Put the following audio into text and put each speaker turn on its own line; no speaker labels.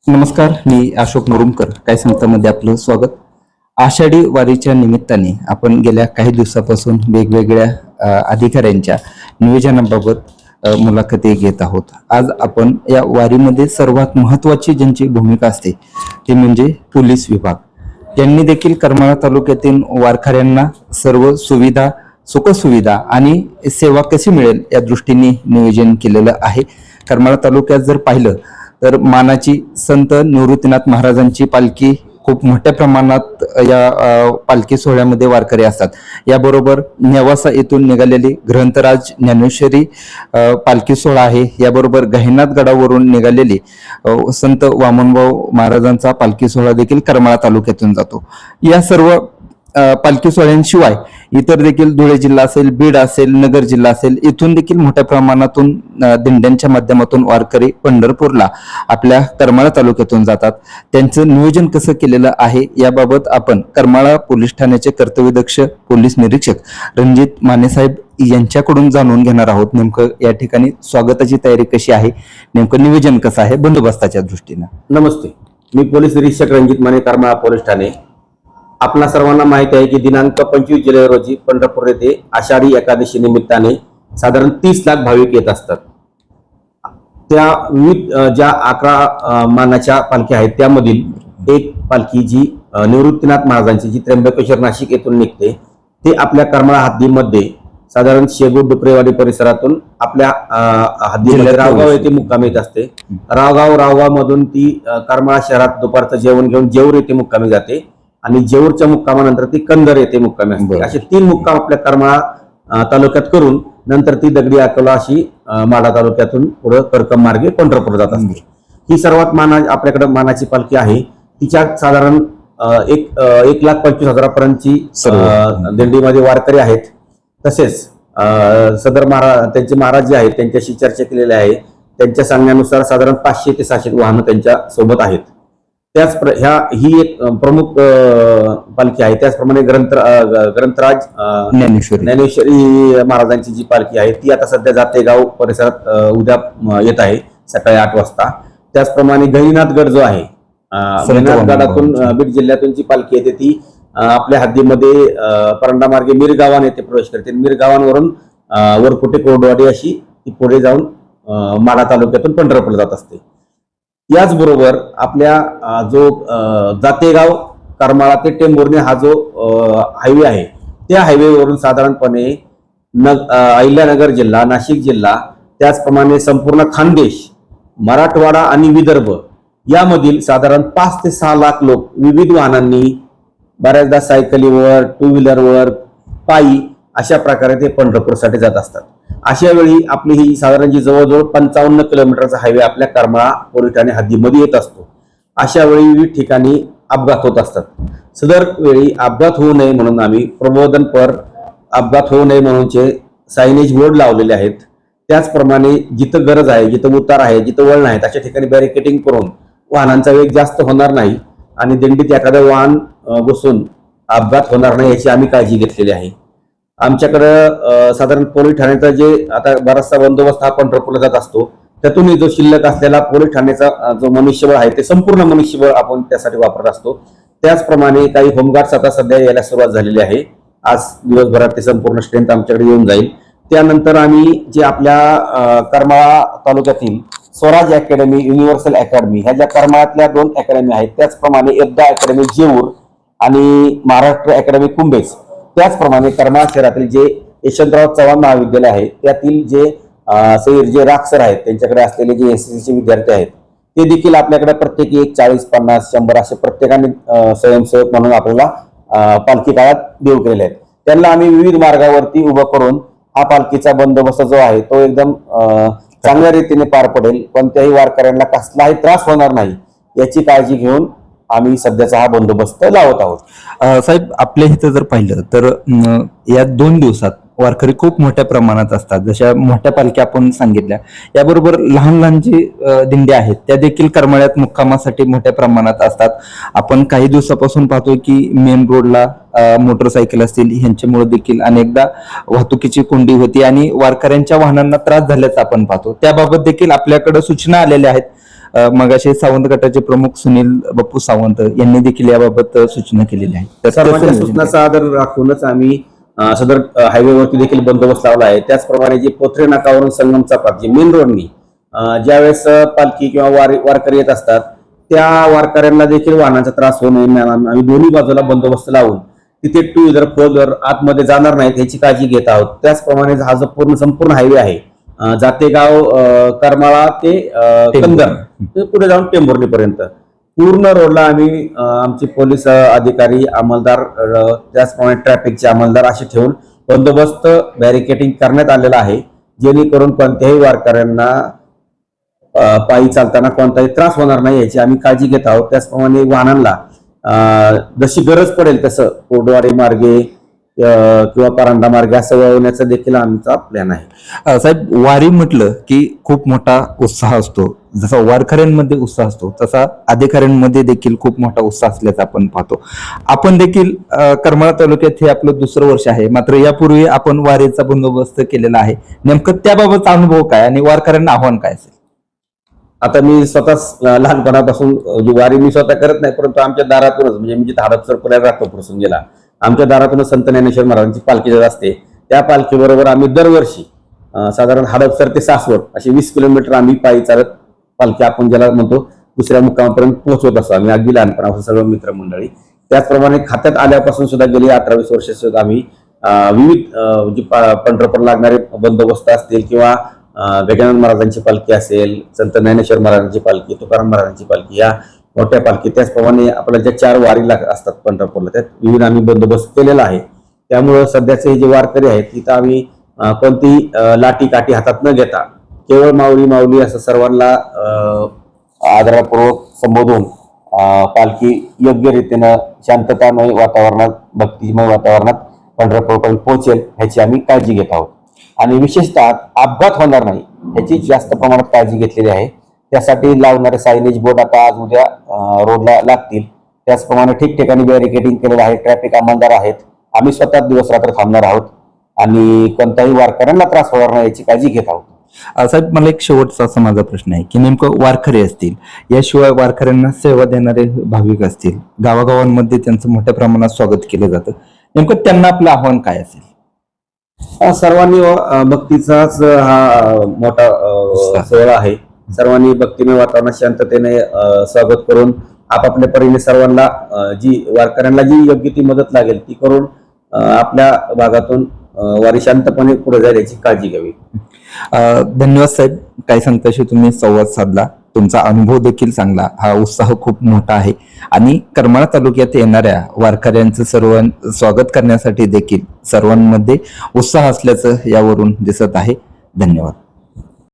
नमस्कार, मी अशोक मुरुमकर. काय सांगतामध्ये आपलं स्वागत. आषाढी वारीच्या निमित्ताने आपण गेल्या काही दिवसापासून वेगवेगळ्या अधिकाऱ्यांच्या नियोजनाबाबत मुलाखती घेत आहोत. आज आपण या वारीमध्ये सर्वात महत्वाची ज्यांची भूमिका असते ती म्हणजे पोलीस विभाग. यांनी देखील करमाळा तालुक्यातील वारकऱ्यांना सर्व सुविधा, सुखसुविधा आणि सेवा कशी मिळेल या दृष्टीने नियोजन केलेलं आहे. करमाळा तालुक्यात जर पाहिलं तर मानाची संत निवृत्तीनाथ महाराजांची पालखी खूप मोठ्या प्रमाणात या पालखी सोहळ्यामध्ये वारकरी असतात. याबरोबर नेवासा येथून निघालेली ग्रंथराज ज्ञानेश्वरी पालखी सोहळा आहे. याबरोबर गहिनाथ गडावरून निघालेली संत वामनभाऊ महाराजांचा पालखी सोहळा देखील करमाळा तालुक्यातून जातो. या सर्व पालखी सोहळ्यांशिवाय इतर देखील धुळे जिल्हा असेल, बीड असेल, नगर जिल्हा असेल, इथून देखील मोठ्या प्रमाणातून दिंड्यांच्या माध्यमातून वारकरी पंढरपूरला आपल्या करमाळा तालुक्यातून जातात. त्यांचं नियोजन कसं केलेलं आहे याबाबत आपण करमाळा पोलीस ठाण्याचे कर्तव्यदक्ष पोलीस निरीक्षक रणजित मानेसाहेब यांच्याकडून जाणून घेणार आहोत. नेमकं या ठिकाणी स्वागताची तयारी कशी आहे, नेमकं नियोजन कसं आहे बंदोबस्ताच्या दृष्टीनं.
नमस्ते, मी पोलीस निरीक्षक रणजित माने, करमाळा पोलीस ठाणे. आपल्या सर्वांना माहिती आहे की दिनांक 25 जुलै रोजी पंढरपूर येथे आषाढी एकादशी निमित्ताने साधारण 30 लाख भाविक येत असतात. त्या विविध ज्या 11 मानाच्या पालख्या आहेत त्यामधील एक पालखी जी निवृत्तीनाथ महाराजांची, जी त्र्यंबकेश्वर नाशिक येथून निघते, ते आपल्या करमाळा हद्दीमध्ये साधारण शेगूर डुकरेवाडी परिसरातून आपल्या हद्दीमध्ये रावगाव येथे मुक्कामी येत असते. रावगाव मधून ती करमाळा शहरात दुपारचं जेवण घेऊन जेऊर येथे मुक्कामी जाते आणि जेऊरच्या मुक्कामानंतर ती कंदर येथे मुक्कामी असते. असे 3 मुक्काम आपल्या करमाळा तालुक्यात करून नंतर ती दगडी अकोला अशी माढा तालुक्यातून पुढे करकम मार्गे पंढरपूर जात असते. ही सर्वात आपल्याकडे मानाची पालखी आहे. तिच्या साधारण 1,25,000 पर्यंतची दिंडीमध्ये वारकरी आहेत. तसेच सदर त्यांचे महाराज जे आहेत त्यांच्याशी चर्चा केलेली आहे. त्यांच्या सांगण्यानुसार साधारण 500 ते 600 वाहनं त्यांच्या सोबत आहेत. ही एक प्रमुख पालखी आहे. त्याचप्रमाणे ग्रंथराज ज्ञानेश्वरी महाराजांची जी पालखी आहे ती आता सध्या जातेगाव परिसरात उद्या येत आहे सकाळी 8 वाजता. त्याचप्रमाणे गहिनाथ गड जो आहे, गहिनाथ गडातून बीड जिल्ह्यातून जी पालखी येते ती आपल्या हद्दीमध्ये परंडा मार्गे मिरगावान येथे प्रवेश करते. मिरगावांवरून वरकुटे कोरडवाडी अशी ती पुढे जाऊन माढा तालुक्यातून पंढरपूरला जात असते. याचबरोबर आपल्या जो जातेगाव करमाळा ते टेंभुर्णी हा जो हायवे आहे त्या हायवेवरून साधारणपणे अहिल्यानगर जिल्हा, नाशिक जिल्हा, त्याचप्रमाणे संपूर्ण खानदेश, मराठवाडा आणि विदर्भ यामधील साधारण 5 ते 6 लाख लोक विविध वाहनांनी, बऱ्याचदा सायकलीवर, 2 व्हीलरवर, पायी अशा प्रकारे ते पंढरपूरसाठी जात असतात. अशा वेळी आपली ही साधारण जी जवळजवळ 55 किलोमीटरचा हायवे आपल्या करमाळा पोलीस ठाणे हद्दीमध्ये येत असतो. अशा वेळी विविध ठिकाणी अपघात होत असतात. सदर वेळी अपघात होऊ नये म्हणून आम्ही प्रबोधनपर अपघात होऊ नये म्हणूनचे सायनेज बोर्ड लावलेले आहेत. त्याचप्रमाणे जिथं गरज आहे, जिथं उतार आहे, जिथं वळण आहेत अशा ठिकाणी बॅरिकेटिंग करून वाहनांचा वेग जास्त होणार नाही आणि दिंडीत एखादं वाहन घुसून अपघात होणार नाही याची आम्ही काळजी घेतलेली आहे. आमच्याकडं साधारण पोलीस ठाण्याचा जे आता बराचसा बंदोबस्त हा पंढरपूरला जात असतो, त्यातूनही जो शिल्लक असलेला पोलीस ठाण्याचा जो मनुष्यबळ आहे ते संपूर्ण मनुष्यबळ आपण त्यासाठी वापरत असतो. त्याचप्रमाणे काही होमगार्ड्स आता सध्या यायला सुरुवात झालेली आहे. आज दिवसभरात ते संपूर्ण स्ट्रेंथ आमच्याकडे येऊन जाईल. त्यानंतर आम्ही जे आपल्या करमाळा तालुक्यातील स्वराज अकॅडमी, युनिव्हर्सल अकॅडमी ह्या ज्या करमाळ्यातल्या 2 अकॅडमी आहेत, त्याचप्रमाणे एकदा अकॅडमी जेऊर आणि महाराष्ट्र अकॅडमी कुंभेस, त्याचप्रमाणे करमाळा शहरातील जे यशवंतराव चव्हाण महाविद्यालय आहे त्यातील जे राक्षर आहेत त्यांच्याकडे असलेले जे एसएससीचे विद्यार्थी आहेत ते देखील आपल्याकडे प्रत्येकी 40, 50, 100 असे प्रत्येकाने स्वयंसेवक म्हणून आपल्याला पालखी काळात देऊ केलेले आहेत. त्यांना आम्ही विविध मार्गावरती उभं करून हा पालखीचा बंदोबस्त जो आहे तो एकदम चांगल्या रीतीने पार पडेल, कोणत्याही वारकऱ्यांना कसलाही त्रास होणार नाही याची काळजी घेऊन आम्ही सध्याचा हा बंदोबस्त लावत आहोत.
साहेब, आपल्या इथं जर पाहिलं तर या 2 दिवसात वारकरी खूप मोठ्या प्रमाणात असतात. जशा मोठ्या पालख्या आपण सांगितल्या, याबरोबर लहान लहान जी दिंड्या आहेत त्या देखील करमाळ्यात मुक्कामासाठी मोठ्या प्रमाणात असतात. आपण काही दिवसापासून पाहतोय की मेन रोडला मोटरसायकल असतील ह्यांच्यामुळे देखील अनेकदा वाहतुकीची कोंडी होती आणि वारकऱ्यांच्या वाहनांना त्रास झाल्याचं आपण पाहतो. त्याबाबत देखील आपल्याकडे सूचना आलेल्या आहेत. मगाशी सावंत गटाचे प्रमुख सुनील बापू सावंत यांनी देखील याबाबत सूचना केलेल्या आहेत. तर
सर्वांच्या
कसं नियोजन
सूचनाचा आदर राखूनच आम्ही सदर हायवेवरती देखील बंदोबस्त लावला आहे. त्याचप्रमाणे जे पोथरे नाकावरून संगमचा पाथ जे मेन रोडनी ज्यावेळेस पालखी किंवा वारकरी येत असतात त्या वारकऱ्यांना देखील वाहनाचा त्रास होऊ नये म्हणून आम्ही दोन्ही बाजूला बंदोबस्त लावून तिथे 2 व्हीलर 4 व्हीलर आतमध्ये जाणार नाहीत याची काळजी घेत आहोत. त्याचप्रमाणे हा जो संपूर्ण हायवे आहे जातेगाव करमाळा ते कंदर ते पुढे जाऊन टेंभुर्णीपर्यंत पूर्ण रोडला आम्ही आमचे पोलीस अधिकारी अंमलदार त्याचप्रमाणे ट्रॅफिकचे अंमलदार असे ठेवून बंदोबस्त बॅरिकेटिंग करण्यात आलेला आहे, जेणेकरून कोणत्याही वारकऱ्यांना पायी चालताना कोणताही त्रास होणार नाही याची आम्ही काळजी घेत आहोत. त्याचप्रमाणे वाहनांना जशी गरज पडेल तसं कोरडवाडी मार्गे किंवा परांडा मार्गे असं वळवण्याचा देखील आमचा प्लॅन आहे.
साहेब, वारी म्हटलं की खूप मोठा उत्साह असतो. जसा वारकऱ्यांमध्ये उत्साह असतो तसा अधिकाऱ्यांमध्ये देखील खूप मोठा उत्साह असल्याचा आपण पाहतो. आपण देखील करमाळा तालुक्यात हे आपलं दुसरं वर्ष आहे, मात्र यापूर्वी आपण वारीचा बंदोबस्त केलेला आहे. नेमकं त्याबाबतचा अनुभव काय आणि वारकऱ्यांना आव्हान काय असेल?
आता मी स्वतःच लहानपणापासून वारी मी स्वतः करत नाही, परंतु आमच्या दारातूनच म्हणजे मी जिथे हडपसर पुण्यात राहतो प्रसंगीला आमच्या दारातूनच संत ज्ञानेश्वर महाराजांची पालखी जात असते. त्या पालखीबरोबर आम्ही दरवर्षी साधारण हडपसर ते सासवड असे 20 किलोमीटर आम्ही पायी चालत पालखी आपण ज्याला म्हणतो दुसऱ्या मुक्कामापर्यंत पोहोचवत असतो. आम्ही अगदी लहानपणापासून सर्व मित्रमंडळी. त्याचप्रमाणे खात्यात आल्यापासून सुद्धा गेली 18-20 वर्ष सुद्धा आम्ही विविध जी पंढरपूरला लागणारे बंदोबस्त असतील किंवा गजानन महाराजांची पालखी असेल, संत ज्ञानेश्वर महाराजांची पालखी, तुकाराम महाराजांची पालखी, या मोठ्या पालखी, त्याचप्रमाणे आपल्या ज्या 4 वारीला असतात पंढरपूरला त्यात विविध आम्ही बंदोबस्त केलेला आहे. त्यामुळे सध्याचे जे वारकरी आहेत तिथं आम्ही कोणती लाठी काठी हातात न घेता केवळ माऊली माऊली असं सर्वांना आदरपूर्वक संबोधून पालखी योग्य रीतीनं शांततामय वातावरणात भक्तिमय वातावरणात पंढरपूरपर्यंत पोहोचेल ह्याची आम्ही काळजी घेत आहोत. आणि विशेषतः अपघात होणार नाही याची जास्त प्रमाणात काळजी घेतलेली आहे. त्यासाठी लावणारे सायनेज बोर्ड आता आज उद्या रोडला लागतील. त्याचप्रमाणे ठिकठिकाणी बॅरिकेडिंग केलेलं आहे, ट्रॅफिक अंमलदार आहेत. आम्ही स्वतः दिवस रात्र थांबणार आहोत आणि कोणत्याही वारकऱ्यांना त्रास होणार नाही याची काळजी घेत आहोत.
साहेब, मला एक शेवटचा असा माझा प्रश्न आहे की नेमकं वारकरी असतील, याशिवाय वारकऱ्यांना सेवा देणारे भाविक असतील, गावागावांमध्ये त्यांचं मोठ्या प्रमाणात स्वागत केलं जातं, नेमकं त्यांना आपलं आव्हान काय असेल?
सर्वांनी भक्तीचाच हा मोठा सोहळा आहे. सर्वांनी भक्तिमय वातावरणात शांततेने स्वागत करून आपापल्या परीने सर्वांना जी वारकऱ्यांना जी योग्य ती मदत लागेल ती करून आपल्या भागातून वारी शांतपणे पुढे जाईल याची काळजी घ्यावी.
धन्यवाद साहेब, काही सांगताशी तुम्ही संवाद साधला, तुमचा अनुभव देखील चांगला, हा उत्साह खूप मोठा आहे आणि करमाळा तालुक्यात येणाऱ्या वारकऱ्यांचं सर्व स्वागत करण्यासाठी देखील सर्वांमध्ये उत्साह असल्याचं यावरून दिसत आहे. धन्यवाद.